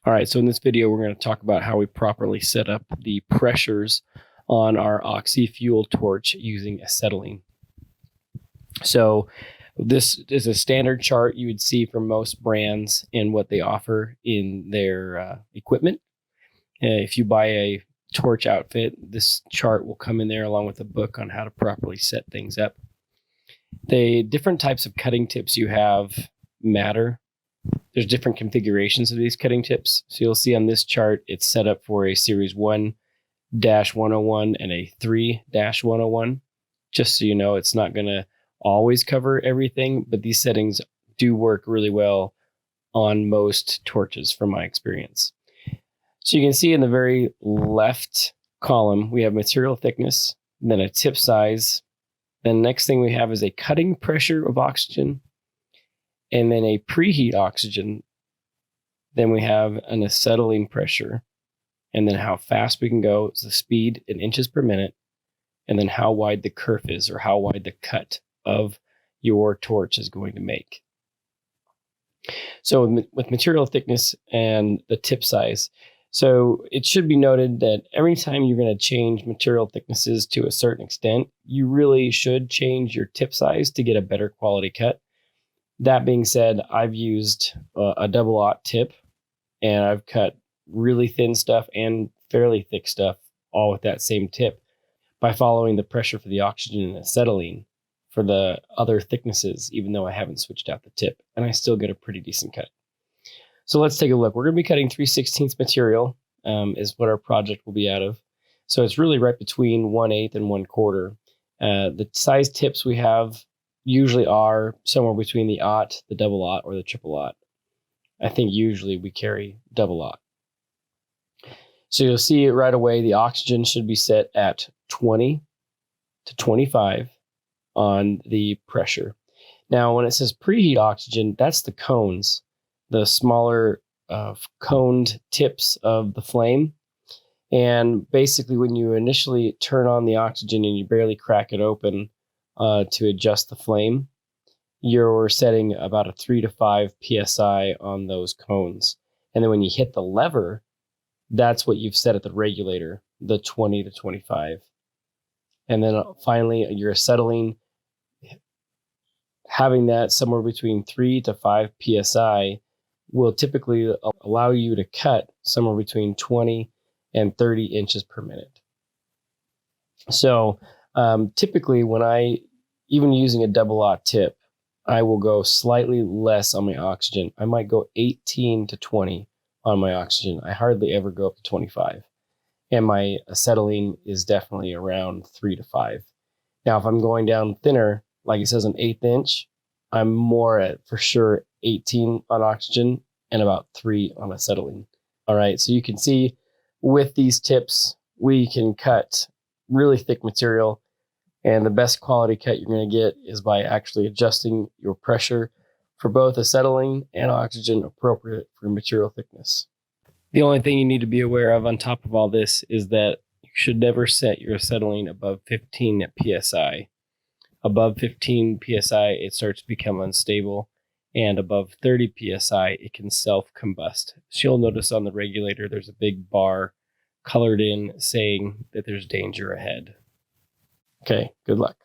All right, so in this video, we're going to talk about how we properly set up the pressures on our oxy fuel torch using acetylene. So this is a standard chart you would see from most brands and what they offer in their equipment. If you buy a torch outfit, this chart will come in there along with a book on how to properly set things up. The different types of cutting tips you have matter. There's different configurations of these cutting tips. So you'll see on this chart, it's set up for a series 1-101 and a 3-101. Just so you know, it's not going to always cover everything, but these settings do work really well on most torches from my experience. So you can see in the very left column, we have material thickness, then a tip size. Then the next thing we have is a cutting pressure of oxygen, and then a preheat oxygen. Then we have an acetylene pressure, and then how fast we can go is the speed in inches per minute, and then how wide the kerf is, or how wide the cut of your torch is going to make. So with material thickness and the tip size, so it should be noted that every time you're going to change material thicknesses to a certain extent, you really should change your tip size to get a better quality cut. That being said, I've used a double-aught tip, and I've cut really thin stuff and fairly thick stuff all with that same tip by following the pressure for the oxygen and acetylene for the other thicknesses, even though I haven't switched out the tip, and I still get a pretty decent cut. So let's take a look. We're going to be cutting 3/16 material is what our project will be out of. So it's really right between 1/8 and 1/4. The size tips we have usually are somewhere between the aught, the double-aught, or the triple-aught. I think usually we carry double-aught. So you'll see it right away. The oxygen should be set at 20 to 25 on the pressure. Now, when it says preheat oxygen, that's the cones, the smaller coned tips of the flame. And basically, when you initially turn on the oxygen and you barely crack it open to adjust the flame, you're setting about a 3 to 5 psi on those cones. And then when you hit the lever, that's what you've set at the regulator, the 20 to 25. And then finally, your acetylene, having that somewhere between 3 to 5 psi will typically allow you to cut somewhere between 20 and 30 inches per minute. So typically when even using a double-aught tip, I will go slightly less on my oxygen. I might go 18 to 20 on my oxygen. I hardly ever go up to 25. And my acetylene is definitely around 3 to 5. Now, if I'm going down thinner, like it says an 1/8 inch, I'm more at, for sure, 18 on oxygen and about 3 on acetylene. All right, so you can see with these tips, we can cut really thick material, and the best quality cut you're going to get is by actually adjusting your pressure for both acetylene and oxygen appropriate for material thickness. The only thing you need to be aware of on top of all this is that you should never set your acetylene above 15 psi. Above 15 psi, it starts to become unstable, and above 30 psi, it can self-combust. So you'll notice on the regulator, there's a big bar colored in saying that there's danger ahead. Okay, good luck.